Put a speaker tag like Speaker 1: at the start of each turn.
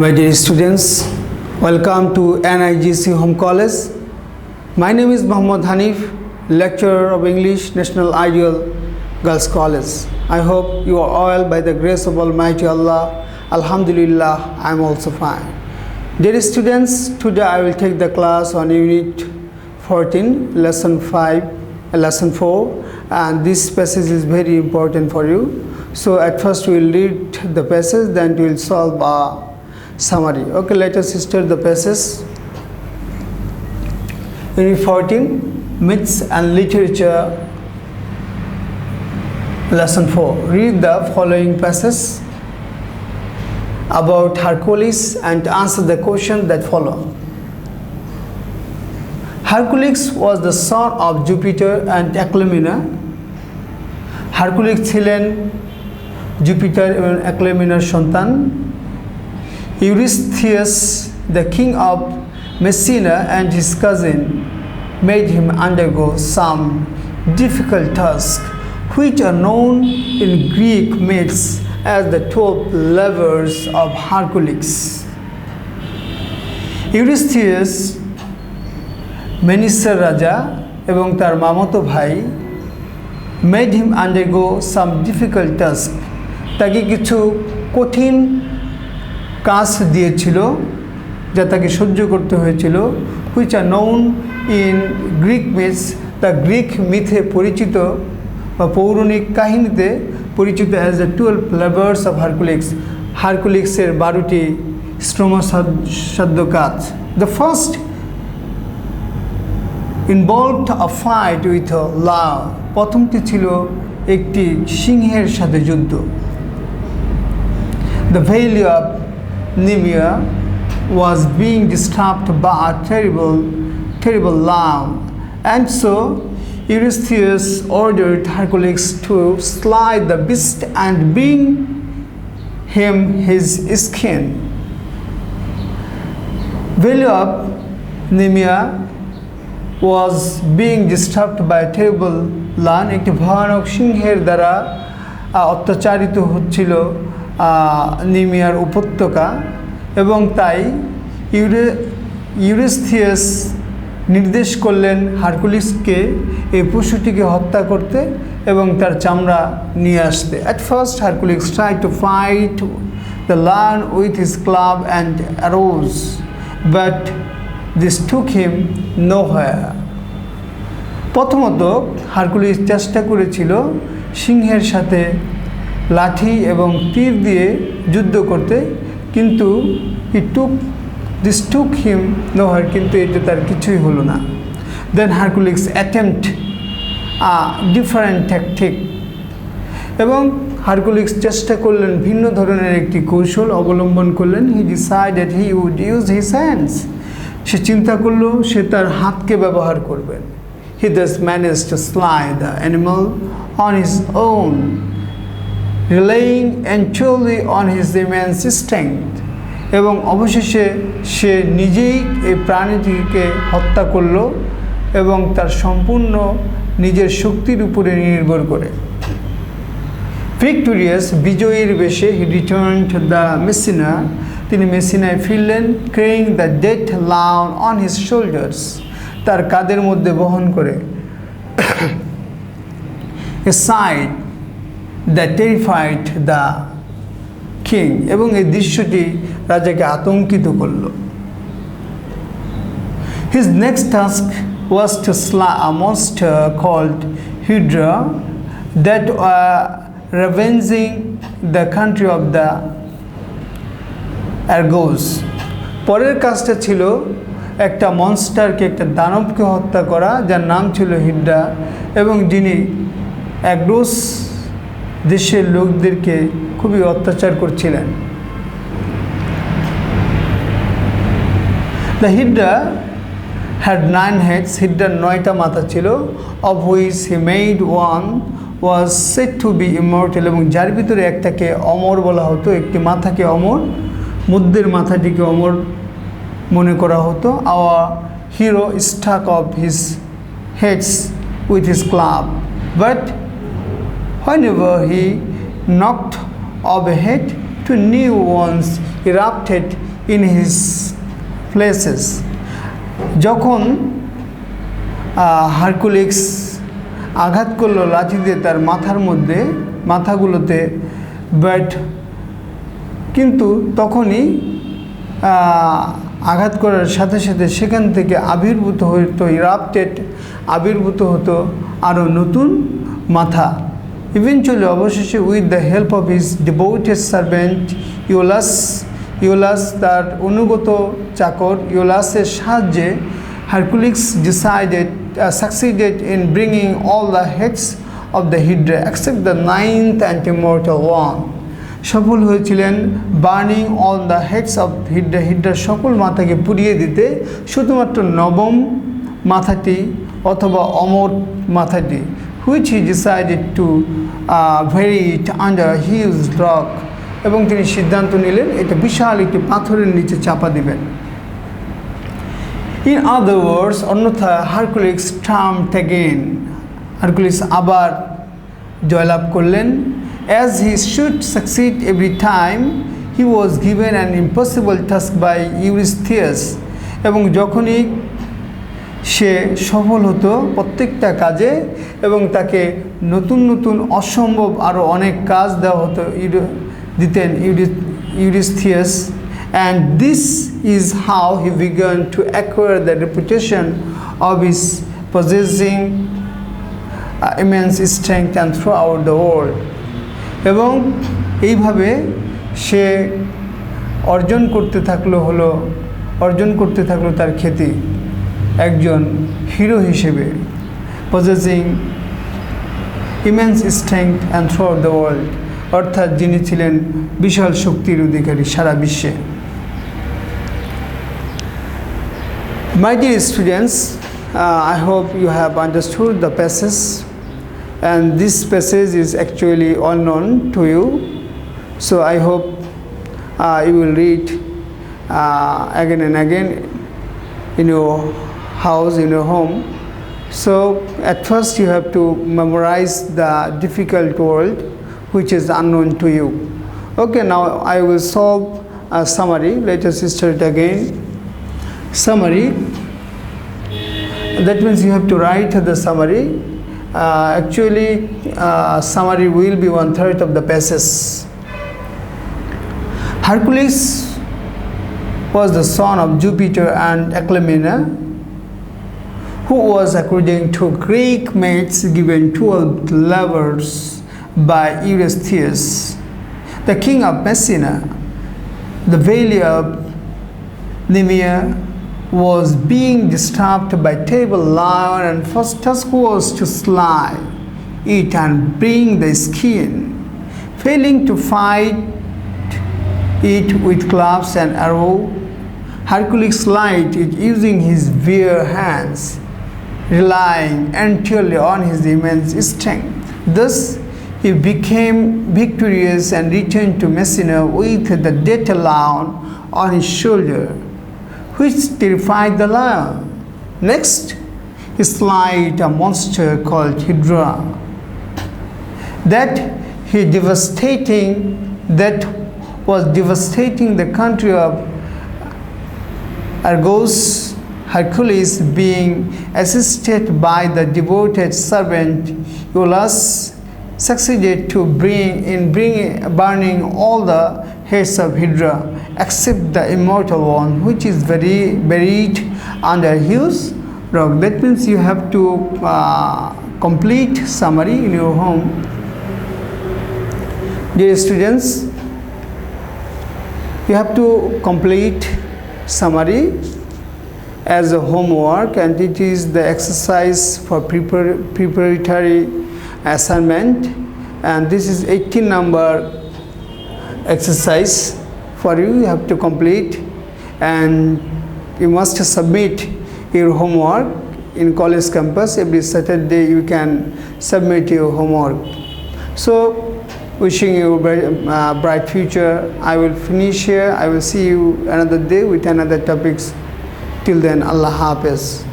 Speaker 1: My dear students, welcome to NIGC Home College. My name is Muhammad Hanif, lecturer of English, National Ideal Girls College. I hope you are all by the grace of Almighty Allah. Alhamdulillah, I am also fine. Dear students, today I will take the class on Unit 14, Lesson 4, and this passage is very important for you. So at first we will read the passage, then we will solve a summary. Okay, let us start the passage. Unit 14, Myths and Literature, Lesson 4. Read the following passage about Hercules and answer the question that follow. Hercules was the son of Jupiter and Alcmena. Hercules ছিলেন Jupiter এবং অ্যাক্লেমিনার সন্তান। Eurystheus, the king of Messina, and his cousin made him undergo some difficult tasks, which are known in Greek myths as the 12 labors of Hercules. Eurystheus, মেনিসার রাজা এবং তার মামাতো ভাই made him undergo some difficult task, তাকে কিছু কঠিন কাজ দিয়েছিল যা তাকে সহ্য করতে হয়েছিল, which are known in Greek myths, the Greek মিথে পরিচিত বা পৌরাণিক কাহিনীতে পরিচিত as the 12 labors of Hercules, হারকুলিক্সের 12টি শ্রমসাধ্য কাজ। The first involved a fight with a lion. প্রথমটি ছিল একটি সিংহের সাথে যুদ্ধ। The valley of Nemea was being disturbed by a terrible lion, and so Eurystheus ordered Hercules to slay the beast and bring him his skin. Valley of Nemea was being disturbed by a terrible lion, একটি ভয়ানক সিংহের দ্বারা অত্যাচারিত হচ্ছিল নিমিয়ার উপত্যকা, এবং তাই ইউরিস্থিয়াস নির্দেশ করলেন হারকুলিসকে এই পশুটিকে হত্যা করতে এবং তার চামড়া নিয়ে আসতে। At first Hercules tried to fight the lion with his club and arrows, but this took him nowhere. প্রথমত হারকুলিস চেষ্টা করেছিল সিংহের সাথে লাঠি এবং তীর দিয়ে যুদ্ধ করতে, কিন্তু this took him nowhere, কিন্তু এটা তার কিছুই হলো না। Then Hercules attempt a different tactic, এবং হারকুলিস চেষ্টা করলেন ভিন্ন ধরনের একটি কৌশল অবলম্বন করলেন। He decided he would use his hands. সে চিন্তা করলো সে তার হাতকে ব্যবহার করবেন। He thus managed to slay the animal on his own, relying entirely on his immense strength. এবং অবশেষে সে নিজেই এই প্রাণীটিকে হত্যা করলো এবং তার সম্পূর্ণ নিজের শক্তির উপরে নির্ভর করে। Victorious, বিজয়ীর বেশে, he returned to the Messina, তিনি মেসিনায় ফিরলেন, carrying the dead lion on his shoulders, তার কাঁধের মধ্যে বহন করে। A sight that terrified the king, এবং এই দৃশ্যটি রাজাকে আতঙ্কিত করল। His next task was to slay a monster called Hydra that ravaging the country of the Argos. পরের কাজটা ছিল একটা মনস্টারকে, একটা দানবকে হত্যা করা যার নাম ছিল হিড্রা, এবং যিনি অ্যাগ্রোস দেশের লোকদেরকে খুবই অত্যাচার করছিলেন। The Hydra had 9 heads, হিড্রার 9টা মাথা ছিল, of which he made one was said to be immortal, এবং যার ভিতরে একটাকে অমর বলা হতো, একটি মাথাকে অমর, মধ্যের মাথাটিকে অমর মনে করা হতো। Our hero struck off his heads with his club, but whenever he knocked off a head, 2 new ones erupted in his places. যখন হারকুলিস আঘাত করলো লাঠি দিয়ে তার মাথাগুলোতে, বাট কিন্তু তখনই আঘাত করার সাথে সাথে সেখান থেকে আবির্ভূত হতো আরও নতুন মাথা। ইভেনচুয়ালি অবশেষে with the help of his devoted servant Iolaus তার অনুগত চাকর ইউলাসের সাহায্যে Hercules succeeded in bringing all the heads of the Hydra except the ninth and immortal one. সফল হয়েছিলেন burning all the heads of হিড্রার সকল মাথাকে পুড়িয়ে দিতে, শুধুমাত্র নবম মাথাটি অথবা অমর মাথাটি, which he decided to bury it under huge rock, এবং তিনি সিদ্ধান্ত নিলেন এটা বিশাল একটি পাথরের নিচে চাপা দিবেন। ইন আদার ওয়ার্ডস, অন্যথা হারকুলিস ট্রাম্পড অ্যাগেন, হারকুলিস আবার জয়লাভ করলেন। As he should succeed every time, he was given an impossible task by Eurystheus, এবং যখনই সে সফল হতো প্রত্যেকটা কাজে এবং তাকে নতুন নতুন অসম্ভব আরও অনেক কাজ দেওয়া হতো দিতেন Eurystheus, and this is how he began to acquire the reputation of his possessing immense strength and throughout the world. এবং এইভাবে সে অর্জন করতে থাকলো তার খ্যাতি একজন হিরো হিসেবে, possessing immense strength and throughout the world, অর্থাৎ যিনি ছিলেন বিশাল শক্তির অধিকারী সারা বিশ্বে। My dear students, I hope you have understood the passage, and this passage is actually all known to you, so I hope you will read again and again in your house, in your home. So at first you have to memorize the difficult word which is unknown to you. Okay, now I will solve a summary. Let us start again. Summary, that means you have to write the summary. Actually summary will be 1/3 of the passage. Hercules was the son of Jupiter and Alcmena, who was, according to Greek myths, given 12 lovers by Eurystheus, the king of Messina. The valley of Nemea was being disturbed by terrible lion, and first task was to slay it and bring the skin. Failing to fight it with clubs and arrow, Hercules slayed it using his bare hands, relying entirely on his immense strength. Thus he became victorious and returned to Messina with the dead lion on his shoulder, which terrified the lion. Next, he slayed a monster called Hydra that was devastating the country of Argos. Hercules, being assisted by the devoted servant Iolaus, succeeded to burning all the heads of Hydra except the immortal one, which is buried under huge rock. That means you have to complete summary in your home. Dear students, you have to complete summary as a homework, and it is the exercise for preparatory assignment, and this is 18 number exercise for you. You have to complete, and you must submit your homework in college campus. Every Saturday you can submit your homework. So wishing you a bright future. I will finish here. I will see you another day with another topics. Till then, Allah Hafiz.